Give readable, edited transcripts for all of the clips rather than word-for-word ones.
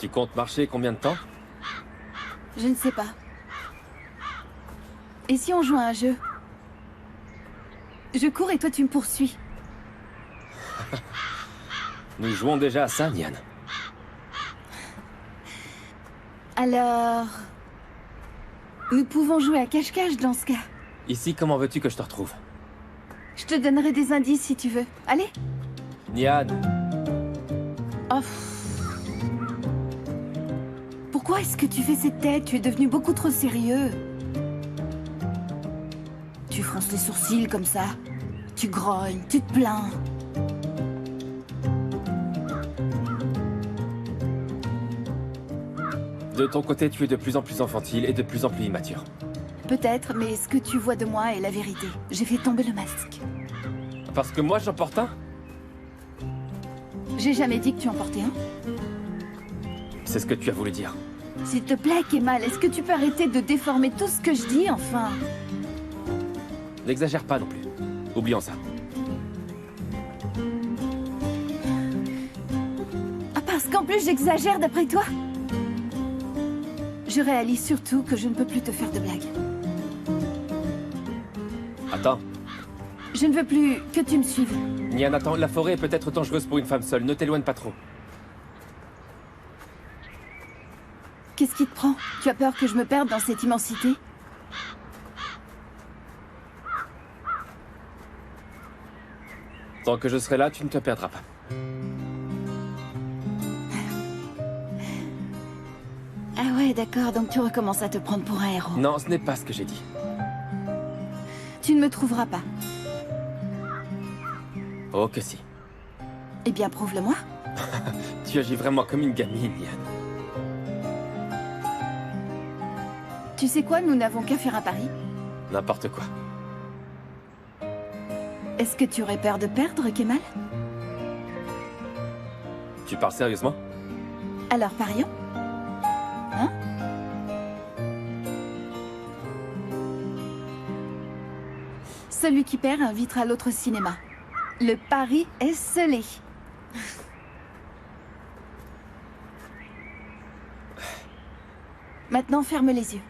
Tu comptes marcher combien de temps? Je ne sais pas. Et si on joue à un jeu? Je cours et toi tu me poursuis. Nous jouons déjà à ça, Nian. Alors... Nous pouvons jouer à cache-cache dans ce cas. Ici, comment veux-tu que je te retrouve? Je te donnerai des indices si tu veux. Allez. Nian, Oh. Pourquoi est-ce que tu fais cette tête? Tu es devenu beaucoup trop sérieux. Tu fronces les sourcils comme ça. Tu grognes, tu te plains. de ton côté, tu es de plus en plus infantile et de plus en plus immature. Peut-être, mais ce que tu vois de moi est la vérité. J'ai fait tomber le masque. Parce que moi, j'en porte un? J'ai jamais dit que tu en portais un. C'est ce que tu as voulu dire. S'il te plaît, Kemal, est-ce que tu peux arrêter de déformer tout ce que je dis, enfin? N'exagère pas non plus. Oublions ça. Ah, parce qu'en plus j'exagère d'après toi? Je réalise surtout que je ne peux plus te faire de blagues. Attends. Je ne veux plus que tu me suives. Nian, attends, la forêt est peut-être dangereuse pour une femme seule. Ne t'éloigne pas trop. Qu'est-ce qui te prend? Tu as peur que je me perde dans cette immensité? Tant que je serai là, tu ne te perdras pas. Ah ouais, d'accord, donc tu recommences à te prendre pour un héros. Non, ce n'est pas ce que j'ai dit. Tu ne me trouveras pas. Oh que si. Eh bien, prouve-le-moi. Tu agis vraiment comme une gamine, Nian. Tu sais quoi, nous n'avons qu'à faire un pari. N'importe quoi. Est-ce que tu aurais peur de perdre, Kemal? Tu parles sérieusement? Alors parions. Hein? Celui qui perd invitera l'autre au cinéma. Le pari est scellé. Maintenant, ferme les yeux.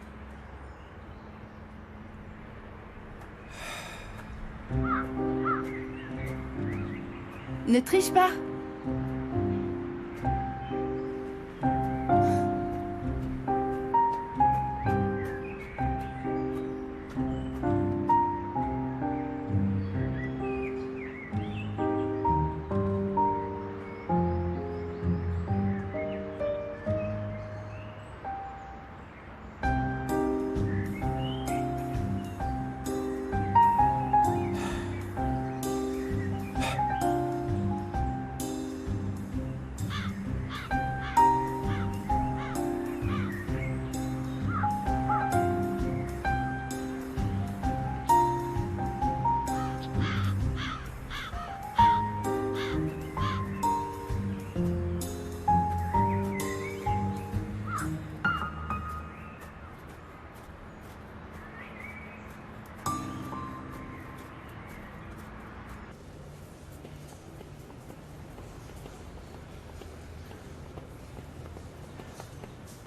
Ne triche pas.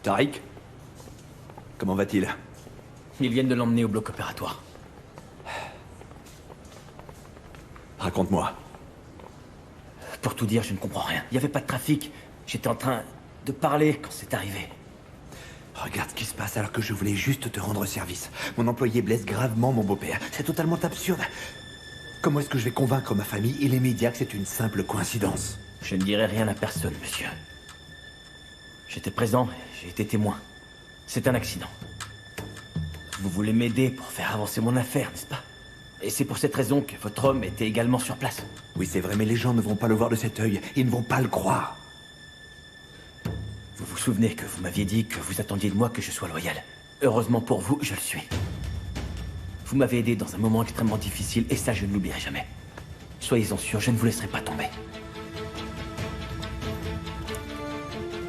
Tariq? Comment va-t-il? Ils viennent de l'emmener au bloc opératoire. Raconte-moi. Pour tout dire, je ne comprends rien. Il n'y avait pas de trafic. J'étais en train de parler quand c'est arrivé. Regarde ce qui se passe alors que je voulais juste te rendre service. Mon employé blesse gravement mon beau-père. C'est totalement absurde. Comment est-ce que je vais convaincre ma famille et les médias que c'est une simple coïncidence? Je ne dirai rien à personne, monsieur. J'étais présent et j'ai été témoin. C'est un accident. Vous voulez m'aider pour faire avancer mon affaire, n'est-ce pas? Et c'est pour cette raison que votre homme était également sur place. Oui, c'est vrai, mais les gens ne vont pas le voir de cet œil. Ils ne vont pas le croire. Vous vous souvenez que vous m'aviez dit que vous attendiez de moi que je sois loyal. Heureusement pour vous, je le suis. Vous m'avez aidé dans un moment extrêmement difficile et ça, je ne l'oublierai jamais. Soyez-en sûrs, je ne vous laisserai pas tomber.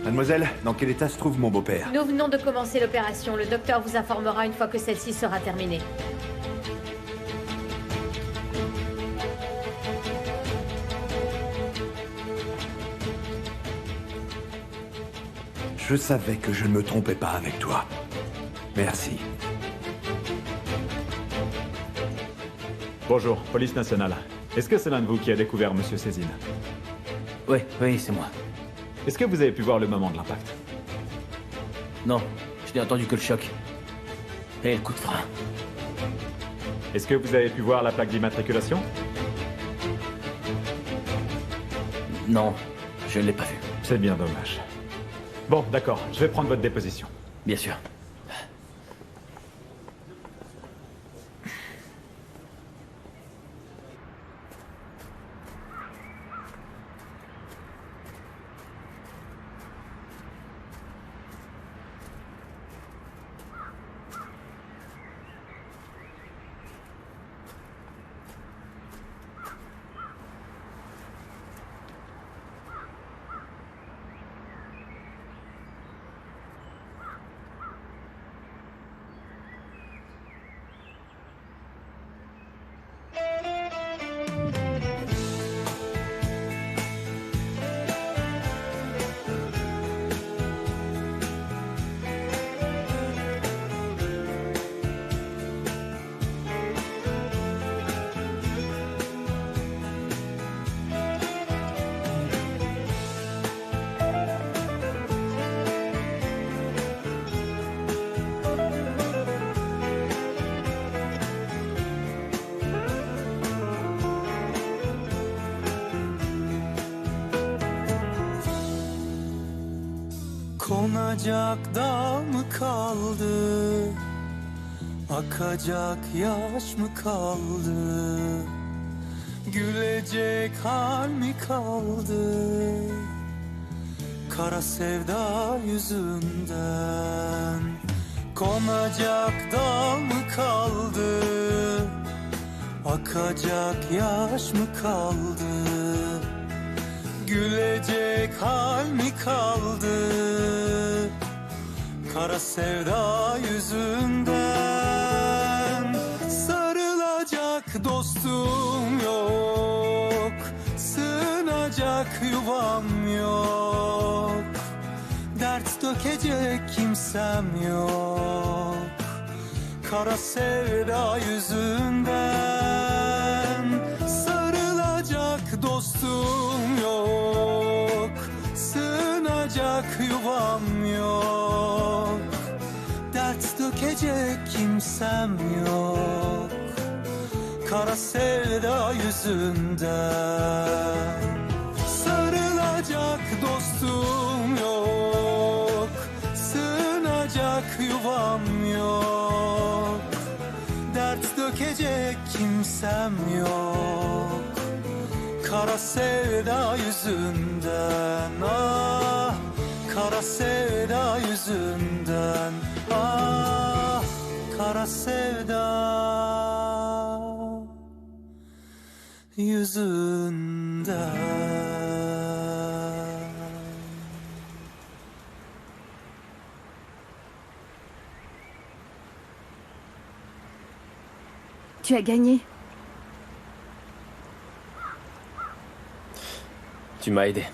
Mademoiselle, dans quel état se trouve mon beau-père? Nous venons de commencer l'opération. Le docteur vous informera une fois que celle-ci sera terminée. Je savais que je ne me trompais pas avec toi. Merci. Bonjour, police nationale. Est-ce que c'est l'un de vous qui a découvert Monsieur Cézine? Oui, c'est moi. Est-ce que vous avez pu voir le moment de l'impact? Non, je n'ai entendu que le choc. Et le coup de frein. Est-ce que vous avez pu voir la plaque d'immatriculation? Non, je ne l'ai pas vu. C'est bien dommage. Bon, d'accord, je vais prendre votre déposition. Bien sûr. Konacak dal mı kaldı? Akacak yaş mı kaldı? Gülecek hal mi kaldı? Kara sevda yüzünden. Konacak dal mı kaldı? Akacak yaş mı kaldı? Gülecek hal mi kaldı? Kara sevda yüzünden. Sarılacak dostum yok, sığınacak yuvam yok, dert dökecek kimsem yok. Kara sevda yüzünden. Sarılacak dostum yok, sığınacak yuvam yok, dert dökecek kimsem yok. Kara sevda yüzünden. Sarılacak dostum yok, sığınacak yuvam yok, dert dökecek kimsem yok. Kara sevda yüzünden. Ah, kara sevda yüzünden. Ah, kara sevda yüzünden. Tu as gagné. Tu m'as aidé.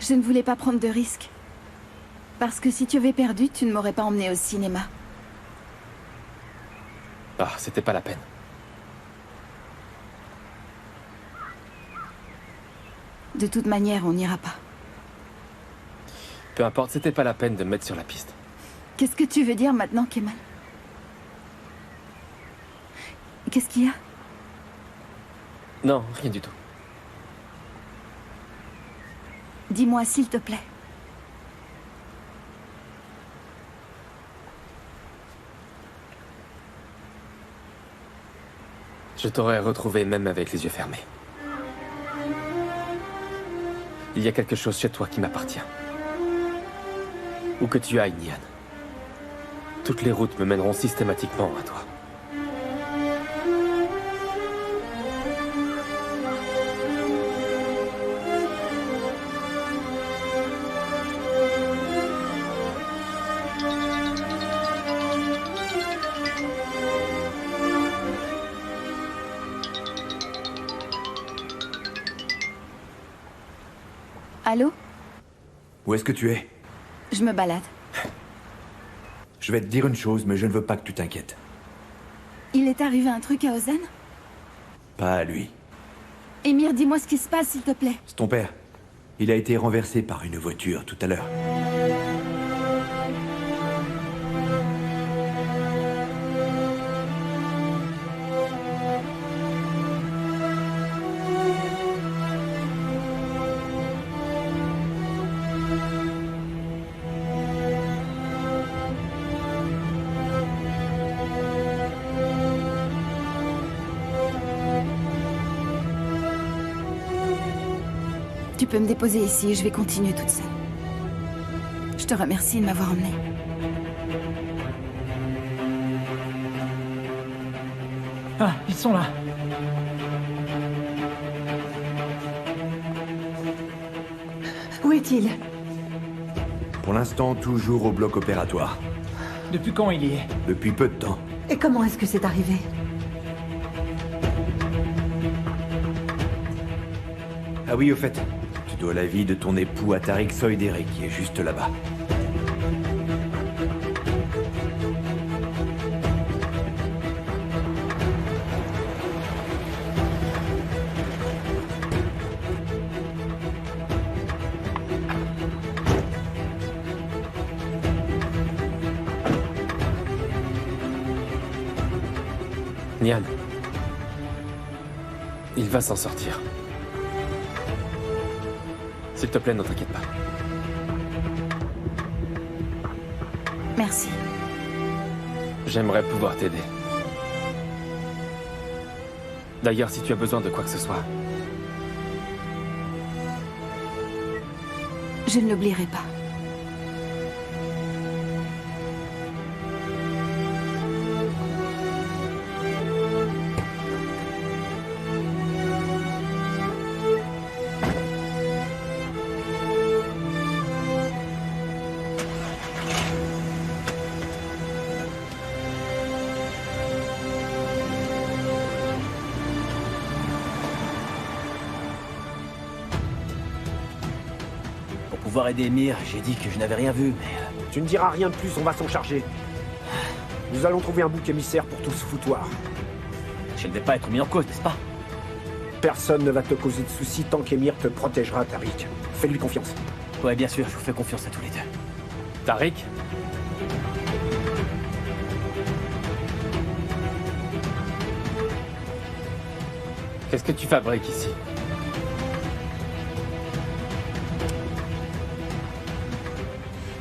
Je ne voulais pas prendre de risques. Parce que si tu avais perdu, tu ne m'aurais pas emmené au cinéma. Ah, c'était pas la peine. De toute manière, on n'ira pas. Peu importe, c'était pas la peine de me mettre sur la piste. Qu'est-ce que tu veux dire maintenant, Kemal? Qu'est-ce qu'il y a? Non, rien du tout. Dis-moi, s'il te plaît. Je t'aurais retrouvé même avec les yeux fermés. Il y a quelque chose chez toi qui m'appartient. Où que tu ailles, Nian. Toutes les routes me mèneront systématiquement à toi. Allô? Où est-ce que tu es? Je me balade. Je vais te dire une chose, mais je ne veux pas que tu t'inquiètes. Il est arrivé un truc à Ozan? Pas à lui. Émir, dis-moi ce qui se passe, s'il te plaît. C'est ton père. Il a été renversé par une voiture tout à l'heure. Tu peux me déposer ici et je vais continuer toute seule. Je te remercie de m'avoir emmenée. Ah, ils sont là. Où est-il? Pour l'instant, toujours au bloc opératoire. Depuis quand il y est? Depuis peu de temps. Et comment est-ce que c'est arrivé? Ah oui, au fait, tu dois la vie de ton époux à Tariq Soydere, qui est juste là-bas. Nian. Il va s'en sortir. S'il te plaît, ne t'inquiète pas. Merci. J'aimerais pouvoir t'aider. D'ailleurs, si tu as besoin de quoi que ce soit, Je ne l'oublierai pas. Pour pouvoir aider Émir, j'ai dit que je n'avais rien vu, mais... Tu ne diras rien de plus, on va s'en charger. Nous allons trouver un bouc émissaire pour tout ce foutoir. Je ne vais pas être mis en cause, n'est-ce pas? Personne ne va te causer de soucis tant qu'Émir te protégera, Tariq. Fais-lui confiance. Ouais, bien sûr, je vous fais confiance à tous les deux. Tariq? Qu'est-ce que tu fabriques ici?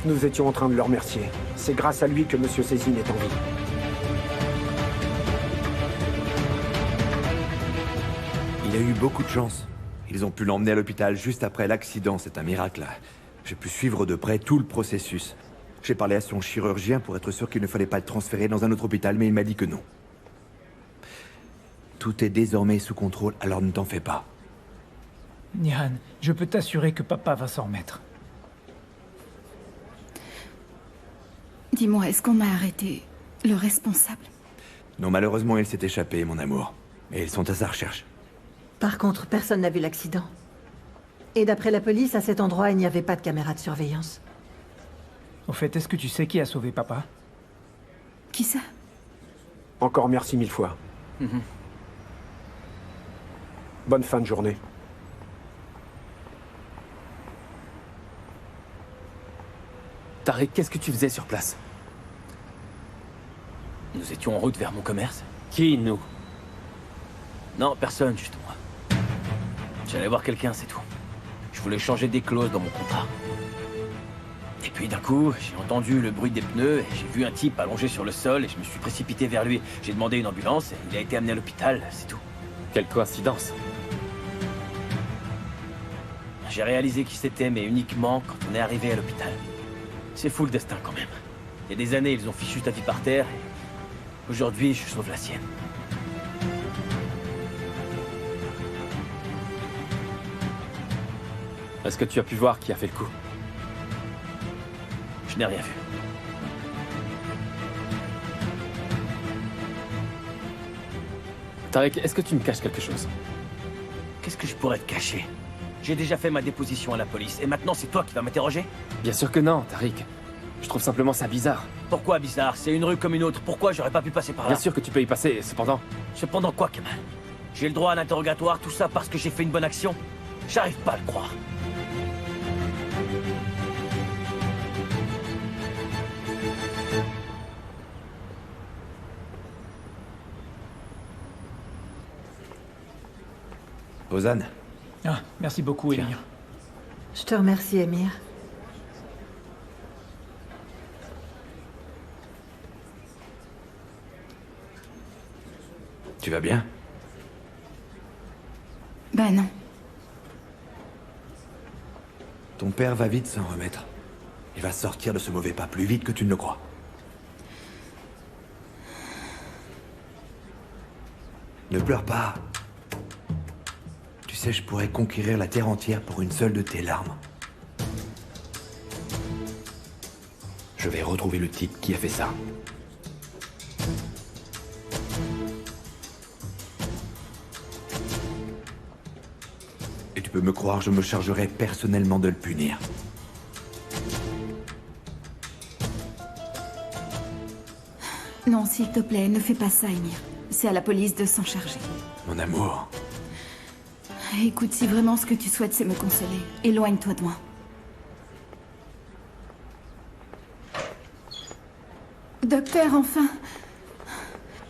Nous étions en train de le remercier. C'est grâce à lui que Monsieur Cézine est en vie. Il a eu beaucoup de chance. Ils ont pu l'emmener à l'hôpital juste après l'accident, c'est un miracle. J'ai pu suivre de près tout le processus. J'ai parlé à son chirurgien pour être sûr qu'il ne fallait pas être transféré dans un autre hôpital, mais il m'a dit que non. Tout est désormais sous contrôle, alors ne t'en fais pas. Nihan, je peux t'assurer que papa va s'en remettre. Dis-moi, est-ce qu'on a arrêté le responsable? Non, malheureusement, il s'est échappé, mon amour. Mais ils sont à sa recherche. Par contre, personne n'a vu l'accident. Et d'après la police, à cet endroit, il n'y avait pas de caméra de surveillance. Au fait, est-ce que tu sais qui a sauvé papa? Qui ça? Encore merci 1000 fois. Bonne fin de journée. Tariq, qu'est-ce que tu faisais sur place? Nous étions en route vers mon commerce. Qui, nous? Non, personne, juste moi. J'allais voir quelqu'un, c'est tout. Je voulais changer des clauses dans mon contrat. Et puis d'un coup, j'ai entendu le bruit des pneus et j'ai vu un type allongé sur le sol et je me suis précipité vers lui. J'ai demandé une ambulance et il a été amené à l'hôpital, c'est tout. Quelle coïncidence. J'ai réalisé qui c'était, mais uniquement quand on est arrivé à l'hôpital. C'est fou le destin quand même. Il y a des années, ils ont fichu ta vie par terre et aujourd'hui, je sauve la sienne. Est-ce que tu as pu voir qui a fait le coup? Je n'ai rien vu. Tariq, est-ce que tu me caches quelque chose? Qu'est-ce que je pourrais te cacher? J'ai déjà fait ma déposition à la police, et maintenant c'est toi qui vas m'interroger? Bien sûr que non, Tariq. Je trouve simplement ça bizarre. Pourquoi bizarre? C'est une rue comme une autre, pourquoi j'aurais pas pu passer par là? Bien sûr que tu peux y passer, cependant... Cependant quoi, Kemal? J'ai le droit à un interrogatoire, tout ça parce que j'ai fait une bonne action? J'arrive pas à le croire. Ozan, Ah, merci beaucoup, Émir. Je te remercie, Émir. tu vas bien? Ben non. Ton père va vite s'en remettre. Il va sortir de ce mauvais pas plus vite que tu ne le crois. Ne pleure pas. Tu sais, je pourrais conquérir la terre entière pour une seule de tes larmes. Je vais retrouver le type qui a fait ça. Et tu peux me croire, je me chargerai personnellement de le punir. Non, s'il te plaît, ne fais pas ça, Émir. C'est à la police de s'en charger. Mon amour, Écoute, si vraiment ce que tu souhaites, c'est me consoler, éloigne-toi de moi. Docteur, enfin.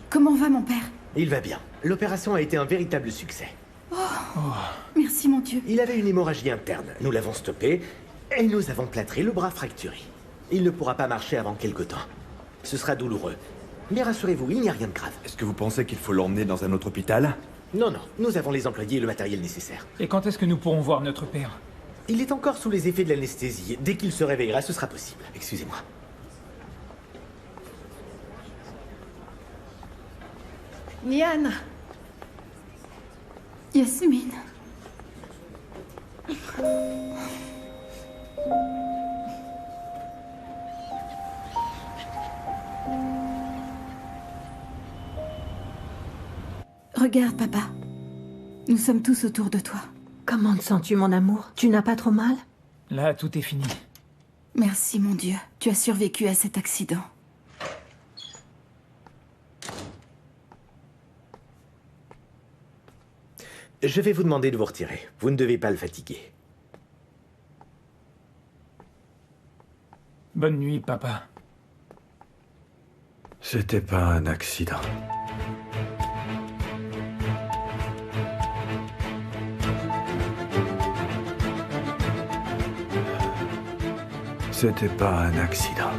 Comment va mon père? Il va bien. L'opération a été un véritable succès. Merci, mon Dieu. Il avait une hémorragie interne. Nous l'avons stoppé et nous avons plâtré le bras fracturé. Il ne pourra pas marcher avant quelque temps. Ce sera douloureux. Mais rassurez-vous, il n'y a rien de grave. est-ce que vous pensez qu'il faut l'emmener dans un autre hôpital? Non, non, nous avons les employés et le matériel nécessaire. Et quand est-ce que nous pourrons voir notre père? Il est encore sous les effets de l'anesthésie. Dès qu'il se réveillera, ce sera possible. Excusez-moi. Nian, Yasmine. Regarde, papa. Nous sommes tous autour de toi. Comment te sens-tu, mon amour? Tu n'as pas trop mal? Là, tout est fini. Merci, mon Dieu. Tu as survécu à cet accident. Je vais vous demander de vous retirer. Vous ne devez pas le fatiguer. Bonne nuit, papa. C'était pas un accident. C'était pas un accident.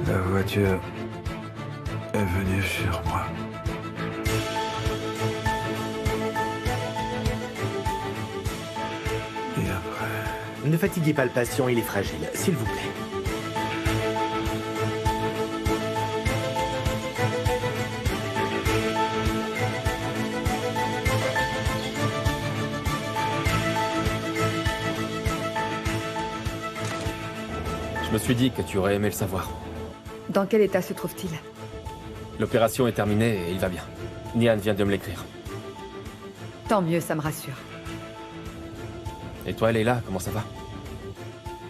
La voiture est venue sur moi. Et après... Ne fatiguez pas le patient, il est fragile. S'il vous plaît. Je me suis dit que tu aurais aimé le savoir. Dans quel état se trouve-t-il? L'opération est terminée et il va bien. Nian vient de me l'écrire. Tant mieux, ça me rassure. Et toi, Leila, comment ça va?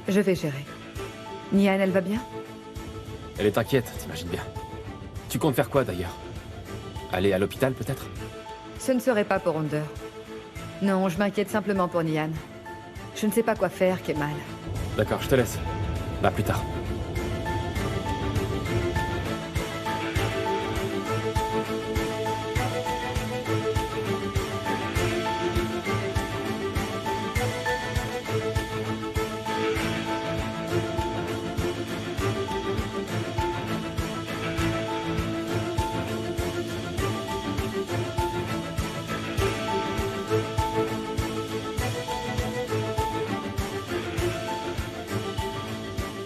Je vais gérer. Nian, elle va bien? Elle est inquiète, t'imagines bien. Tu comptes faire quoi, d'ailleurs? Aller à l'hôpital, peut-être? Ce ne serait pas pour Onder. Non, je m'inquiète simplement pour Nian. Je ne sais pas quoi faire, Kemal. D'accord, je te laisse. À plus tard.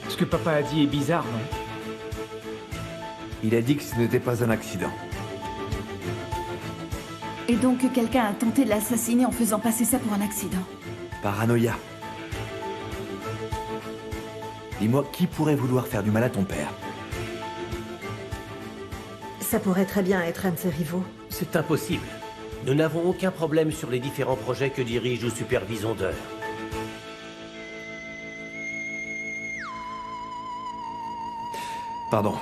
Ce que papa a dit est bizarre, non? Il a dit que ce n'était pas un accident. Et donc quelqu'un a tenté de l'assassiner en faisant passer ça pour un accident. Paranoïa. Dis-moi, qui pourrait vouloir faire du mal à ton père? Ça pourrait très bien être un de ses rivaux. C'est impossible. Nous n'avons aucun problème sur les différents projets que dirige ou supervise Onder. Pardon.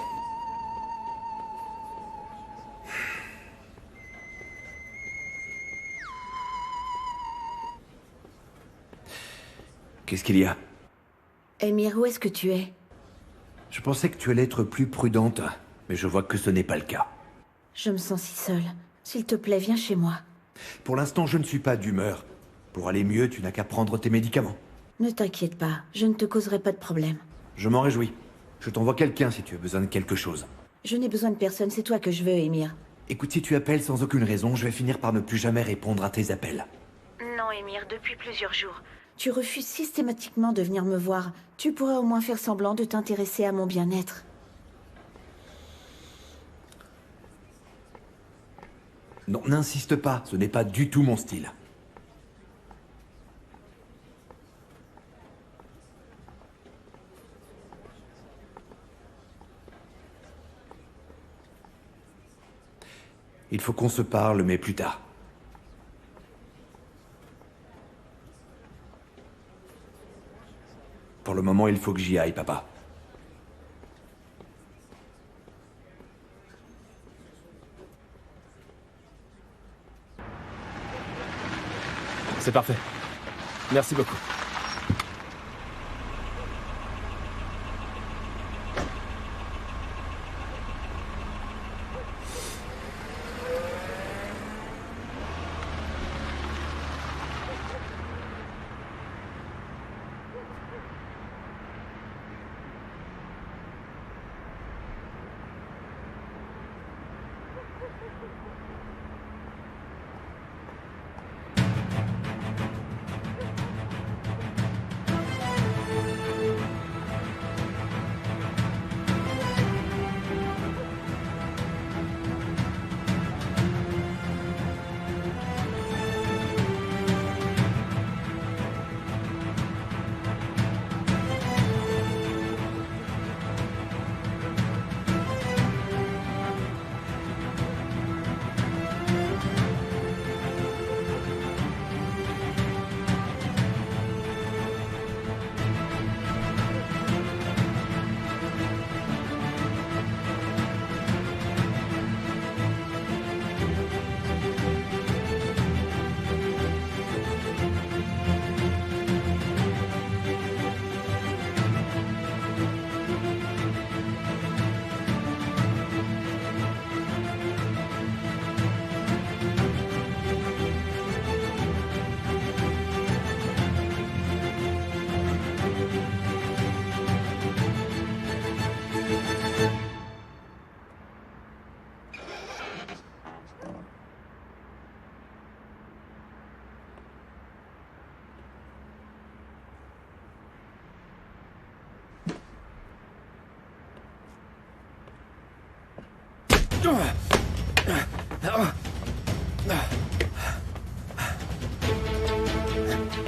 Qu'est-ce qu'il y a? Elmire, où est-ce que tu es? Je pensais que tu allais être plus prudente, mais je vois que ce n'est pas le cas. Je me sens si seule. S'il te plaît, viens chez moi. Pour l'instant, je ne suis pas d'humeur. Pour aller mieux, tu n'as qu'à prendre tes médicaments. Ne t'inquiète pas, je ne te causerai pas de problème. Je m'en réjouis. Je t'envoie quelqu'un si tu as besoin de quelque chose. Je n'ai besoin de personne, c'est toi que je veux, Elmire. Écoute, si tu appelles sans aucune raison, je vais finir par ne plus jamais répondre à tes appels. Non, Elmire, depuis plusieurs jours. Tu refuses systématiquement de venir me voir. Tu pourrais au moins faire semblant de t'intéresser à mon bien-être. Non, n'insiste pas, ce n'est pas du tout mon style. Il faut qu'on se parle, mais plus tard. Pour le moment, il faut que j'y aille, papa. C'est parfait. Merci beaucoup.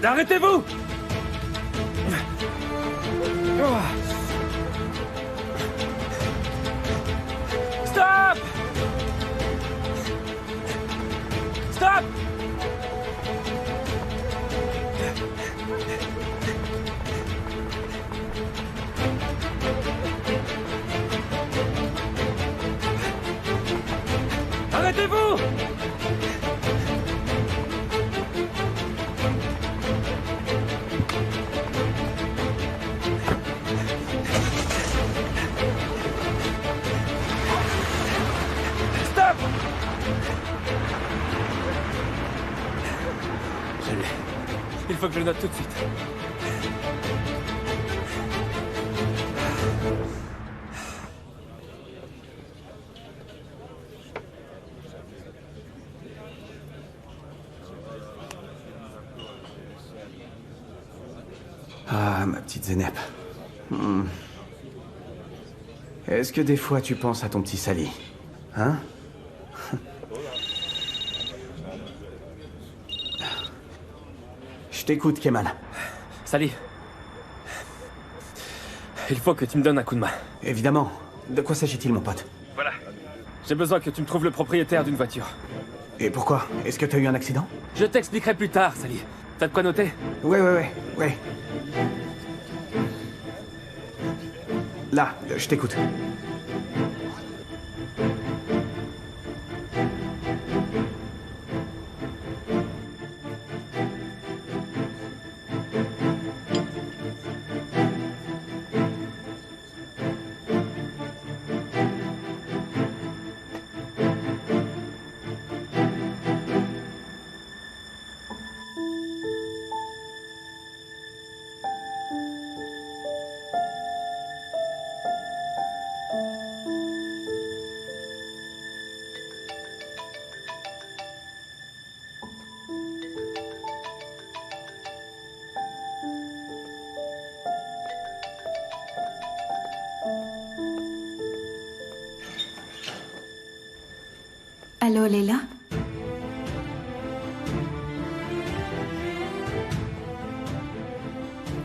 Arrêtez-vous! Stop! Stop! Arrêtez-vous! Stop! Je l'ai. Il faut que je le note tout de suite. Ah, ma petite Zénep. Est-ce que des fois tu penses à ton petit Sally? Hein? Je t'écoute, Kemal. Sally. Il faut que tu me donnes un coup de main. Évidemment. De quoi s'agit-il, mon pote? Voilà. J'ai besoin que tu me trouves le propriétaire d'une voiture. Et pourquoi? Est-ce que t'as eu un accident? Je t'expliquerai plus tard, Sally. T'as de quoi noter? Ouais. Là, je t'écoute. Allô, Leila?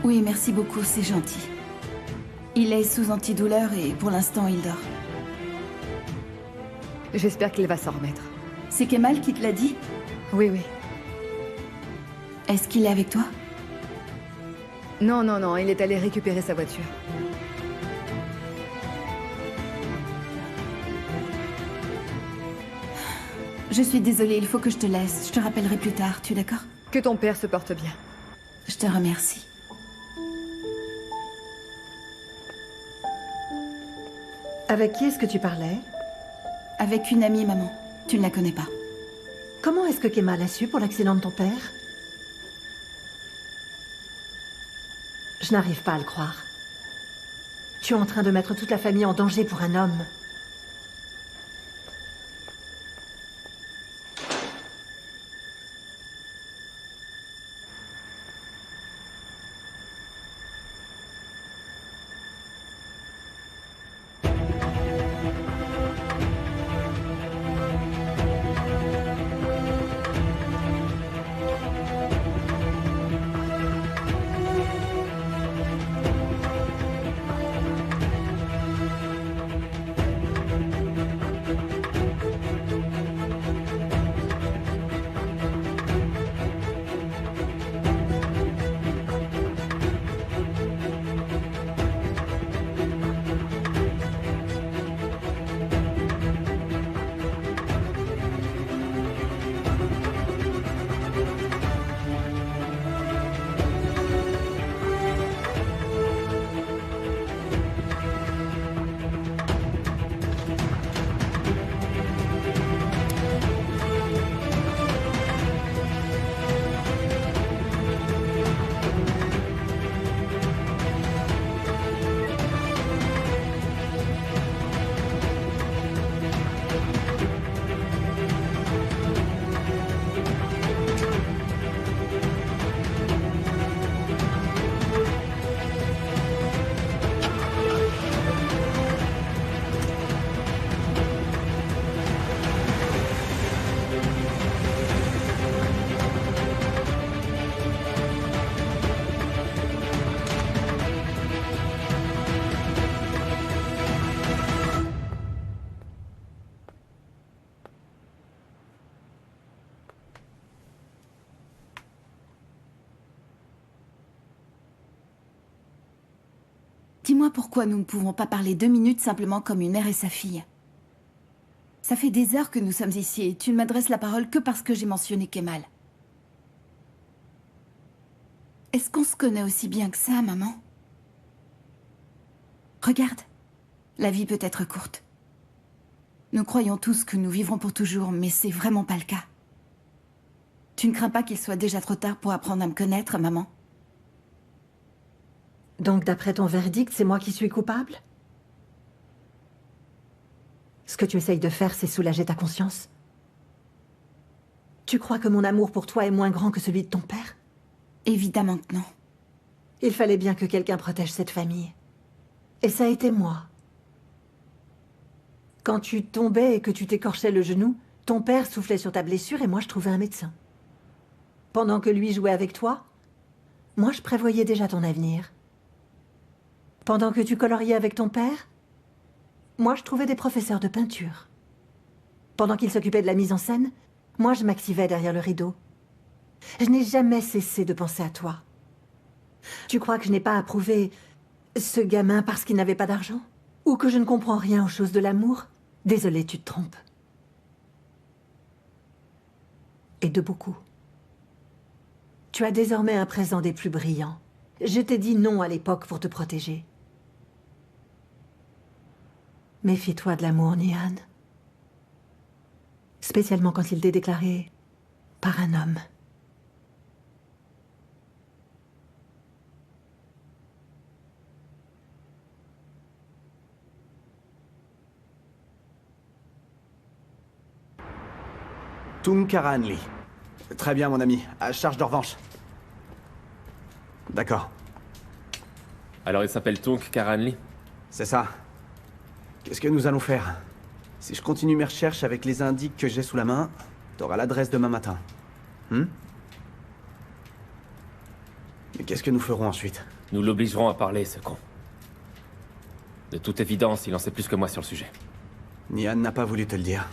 Oui, merci beaucoup, c'est gentil. Il est sous antidouleur et pour l'instant, il dort. J'espère qu'il va s'en remettre. C'est Kemal qui te l'a dit? Oui. Est-ce qu'il est avec toi? Non, il est allé récupérer sa voiture. Je suis désolée, il faut que je te laisse. Je te rappellerai plus tard, tu es d'accord? Que ton père se porte bien. Je te remercie. Avec qui est-ce que tu parlais? Avec une amie, maman. Tu ne la connais pas. Comment est-ce que Kemal a su pour l'accident de ton père? Je n'arrive pas à le croire. Tu es en train de mettre toute la famille en danger pour un homme. Dis-moi pourquoi nous ne pouvons pas parler 2 minutes simplement comme une mère et sa fille. Ça fait des heures que nous sommes ici et tu ne m'adresses la parole que parce que j'ai mentionné Kemal. Est-ce qu'on se connaît aussi bien que ça, maman? Regarde, la vie peut être courte. Nous croyons tous que nous vivrons pour toujours, mais c'est vraiment pas le cas. Tu ne crains pas qu'il soit déjà trop tard pour apprendre à me connaître, maman? Donc, d'après ton verdict, c'est moi qui suis coupable? Ce que tu essayes de faire, c'est soulager ta conscience? Tu crois que mon amour pour toi est moins grand que celui de ton père? Évidemment que non. Il fallait bien que quelqu'un protège cette famille. Et ça a été moi. Quand tu tombais et que tu t'écorchais le genou, ton père soufflait sur ta blessure et moi je trouvais un médecin. Pendant que lui jouait avec toi, moi je prévoyais déjà ton avenir. Pendant que tu coloriais avec ton père, moi je trouvais des professeurs de peinture. Pendant qu'il s'occupait de la mise en scène, moi je m'activais derrière le rideau. Je n'ai jamais cessé de penser à toi. Tu crois que je n'ai pas approuvé ce gamin parce qu'il n'avait pas d'argent? Ou que je ne comprends rien aux choses de l'amour? Désolée, tu te trompes. Et de beaucoup. Tu as désormais un présent des plus brillants. Je t'ai dit non à l'époque pour te protéger. Méfie-toi de l'amour, Nian. Spécialement quand il t'est déclaré par un homme. Tung Karanli. Très bien, mon ami. À charge de revanche. D'accord. Alors il s'appelle Tung Karanli? C'est ça. Qu'est-ce que nous allons faire? Si je continue mes recherches avec les indices que j'ai sous la main, t'auras l'adresse demain matin. Mais qu'est-ce que nous ferons ensuite? Nous l'obligerons à parler, ce con. De toute évidence, il en sait plus que moi sur le sujet. Nian n'a pas voulu te le dire.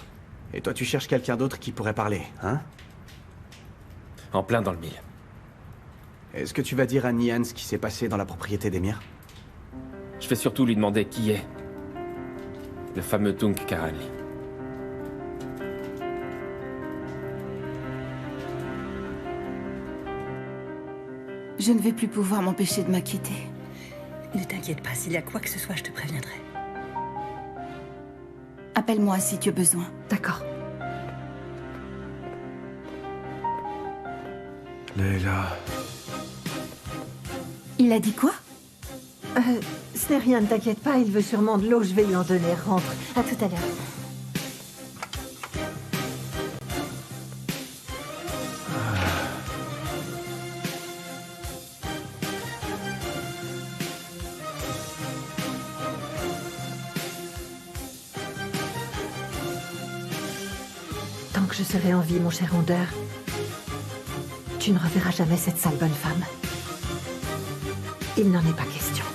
Et toi, tu cherches quelqu'un d'autre qui pourrait parler, hein? En plein dans le mille. Est-ce que tu vas dire à Nian ce qui s'est passé dans la propriété d'Emir? Je vais surtout lui demander qui est le fameux Tung Karanli. Je ne vais plus pouvoir m'empêcher de m'inquiéter. Ne t'inquiète pas, s'il y a quoi que ce soit, je te préviendrai. Appelle-moi si tu as besoin. D'accord. Leila... Il a dit quoi? Ce n'est rien, ne t'inquiète pas, il veut sûrement de l'eau, je vais lui en donner. Rentre. À tout à l'heure. Tant que je serai en vie, mon cher Rondeur, tu ne reverras jamais cette sale bonne femme. Il n'en est pas question.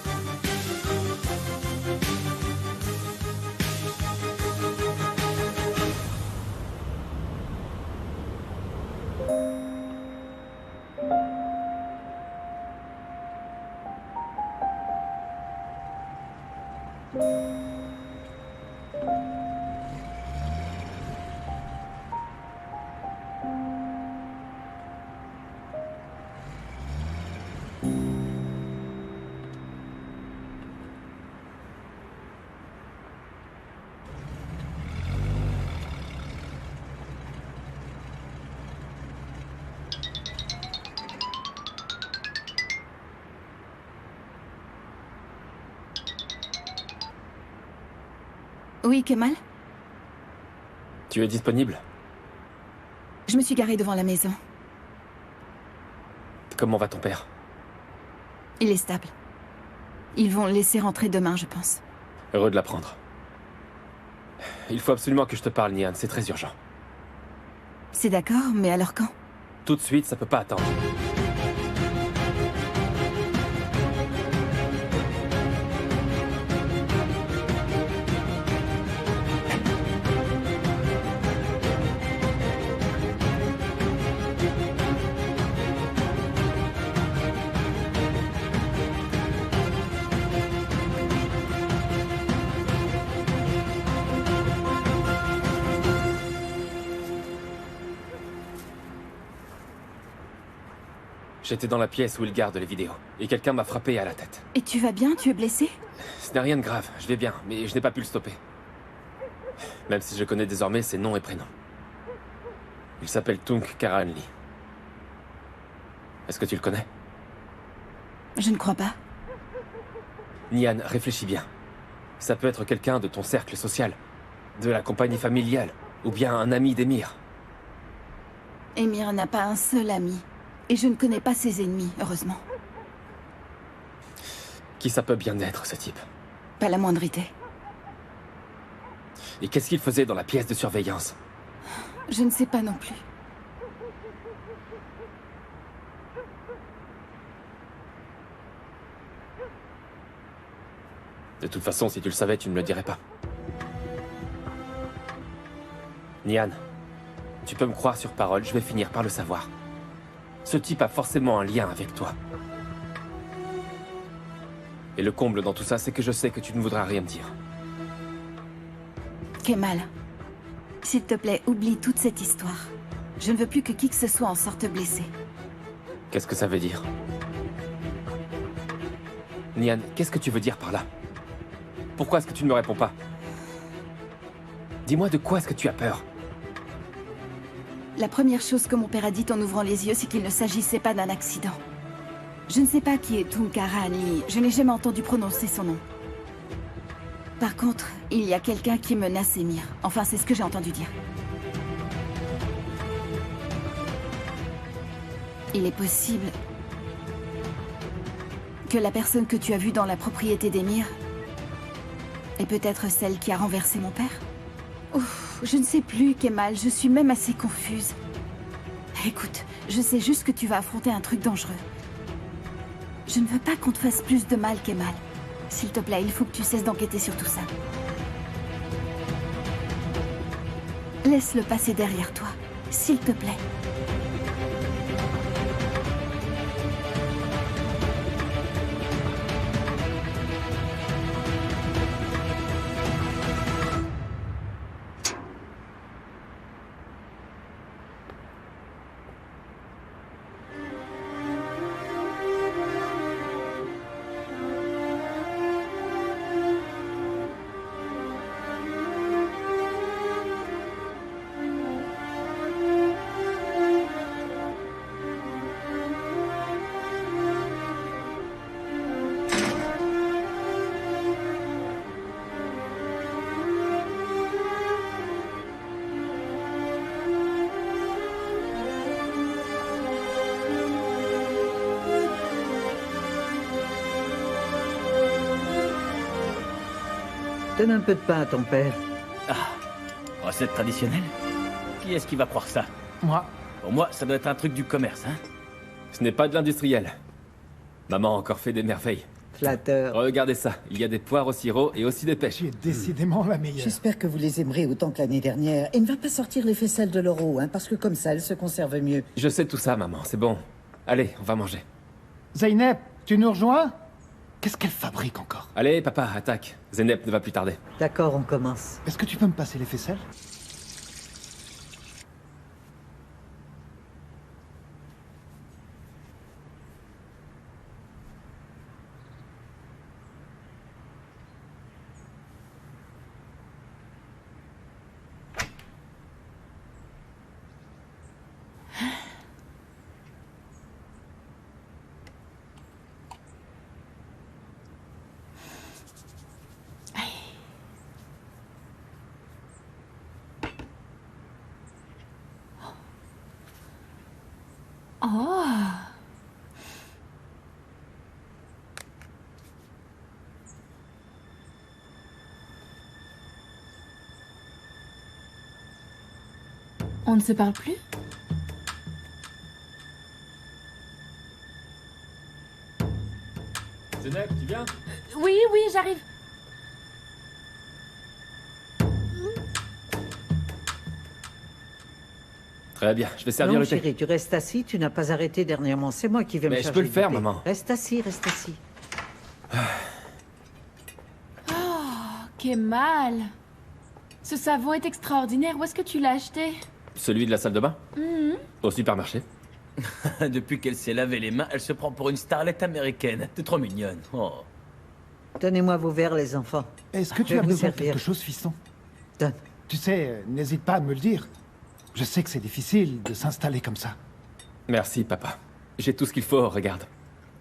Oui, Kemal? Tu es disponible? Je me suis garée devant la maison. Comment va ton père? Il est stable. Ils vont le laisser rentrer demain, je pense. Heureux de l'apprendre. Il faut absolument que je te parle, Nian, c'est très urgent. C'est d'accord, mais alors quand? Tout de suite, ça peut pas attendre. J'étais dans la pièce où il garde les vidéos, et quelqu'un m'a frappé à la tête. Et tu vas bien? Tu es blessé? Ce n'est rien de grave, je vais bien, mais je n'ai pas pu le stopper. Même si je connais désormais ses noms et prénoms. Il s'appelle Tung Karanli. Est-ce que tu le connais? Je ne crois pas. Nian, réfléchis bien. Ça peut être quelqu'un de ton cercle social, de la compagnie familiale, ou bien un ami d'Emir. Emir n'a pas un seul ami. Et je ne connais pas ses ennemis, heureusement. Qui ça peut bien être, ce type? Pas la moindre idée. Et qu'est-ce qu'il faisait dans la pièce de surveillance? Je ne sais pas non plus. De toute façon, si tu le savais, tu ne me le dirais pas. Nian, tu peux me croire sur parole, je vais finir par le savoir. Ce type a forcément un lien avec toi. Et le comble dans tout ça, c'est que je sais que tu ne voudras rien me dire. Kemal, s'il te plaît, oublie toute cette histoire. Je ne veux plus que qui que ce soit en sorte blessé. Qu'est-ce que ça veut dire? Nian, qu'est-ce que tu veux dire par là? Pourquoi est-ce que tu ne me réponds pas? Dis-moi de quoi est-ce que tu as peur? La première chose que mon père a dit en ouvrant les yeux, c'est qu'il ne s'agissait pas d'un accident. Je ne sais pas qui est Tunkara, ni... Je n'ai jamais entendu prononcer son nom. Par contre, il y a quelqu'un qui menace Emir. Enfin, c'est ce que j'ai entendu dire. Il est possible que la personne que tu as vue dans la propriété d'Emir est peut-être celle qui a renversé mon père? Ouf, je ne sais plus, Kemal, je suis même assez confuse. Écoute, je sais juste que tu vas affronter un truc dangereux. Je ne veux pas qu'on te fasse plus de mal, Kemal. S'il te plaît, il faut que tu cesses d'enquêter sur tout ça. Laisse-le passer derrière toi, s'il te plaît. Donne un peu de pain à ton père. Ah, recette traditionnelle? Qui est-ce qui va croire ça? Moi. Pour moi, ça doit être un truc du commerce, hein? Ce n'est pas de l'industriel. Maman a encore fait des merveilles. Flatteur. Regardez ça, il y a des poires au sirop et aussi des pêches. Tu es décidément la meilleure. J'espère que vous les aimerez autant que l'année dernière. Et ne va pas sortir les faisselles de l'euro, hein, parce que comme ça, elles se conservent mieux. Je sais tout ça, maman, c'est bon. Allez, on va manger. Zeynep, tu nous rejoins? Qu'est-ce qu'elle fabrique encore? Allez, papa, attaque. Zeynep ne va plus tarder. D'accord, on commence. Est-ce que tu peux me passer les ficelles? Oh. On ne se parle plus? Zeynep, tu viens? Oui, oui, j'arrive. Très bien, je vais servir non, le thé. chérie, tu restes assis, tu n'as pas arrêté dernièrement. C'est moi qui vais me Mais charger je peux le du faire, thé. maman. Reste assis, reste assis. Oh, Kemal. Ce savon est extraordinaire. Où est-ce que tu l'as acheté? Celui de la salle de bain? Mhm. Au supermarché. Depuis qu'elle s'est lavé les mains, elle se prend pour une starlette américaine. T'es trop mignonne. Oh. Donnez-moi vos verres, les enfants. Est-ce que Je tu vais as vous besoin de servir. quelque chose, fiston? Donne. Tu sais, n'hésite pas à me le dire. Je sais que c'est difficile de s'installer comme ça. Merci, papa. J'ai tout ce qu'il faut, regarde.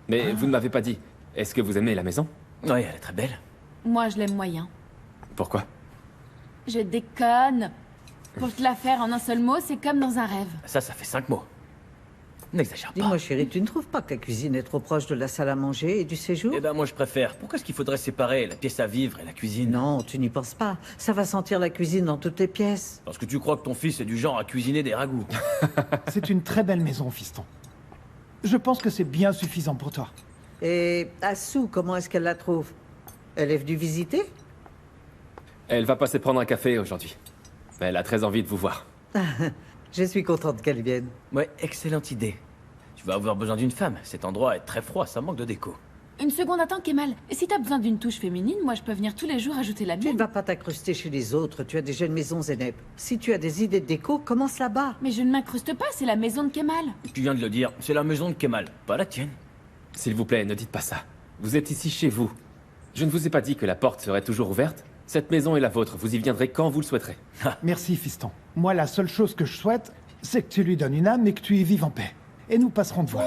Mais vous ne m'avez pas dit. Est-ce que vous aimez la maison? Oui, elle est très belle. Moi, je l'aime moyen. Pourquoi? Je déconne. Pour te la faire en un seul mot, c'est comme dans un rêve. Ça fait 5 mots. N'exagère pas. Dis-moi, chérie, tu ne trouves pas que la cuisine est trop proche de la salle à manger et du séjour? Eh ben, moi, je préfère. Pourquoi est-ce qu'il faudrait séparer la pièce à vivre et la cuisine? Non, tu n'y penses pas. Ça va sentir la cuisine dans toutes les pièces. Parce que tu crois que ton fils est du genre à cuisiner des ragoûts. C'est une très belle maison, fiston. Je pense que c'est bien suffisant pour toi. Et Assou, comment est-ce qu'elle la trouve? Elle est venue visiter? Elle va passer prendre un café aujourd'hui. Elle a très envie de vous voir. Je suis contente qu'elle vienne. Ouais, excellente idée. Tu vas avoir besoin d'une femme. Cet endroit est très froid, ça manque de déco. Une seconde, attends, Kemal. Si t'as besoin d'une touche féminine, moi je peux venir tous les jours ajouter la Tu mienne. ne vas pas t'incruster chez les autres, tu as déjà une maison Zeynep. Si tu as des idées de déco, commence là-bas. Mais je ne m'incruste pas, c'est la maison de Kemal. Tu viens de le dire, c'est la maison de Kemal, pas la tienne. S'il vous plaît, ne dites pas ça. Vous êtes ici chez vous. Je ne vous ai pas dit que la porte serait toujours ouverte. Cette maison est la vôtre, vous y viendrez quand vous le souhaiterez. Merci, fiston. Moi, la seule chose que je souhaite, c'est que tu lui donnes une âme et que tu y vives en paix. Et nous passerons te voir.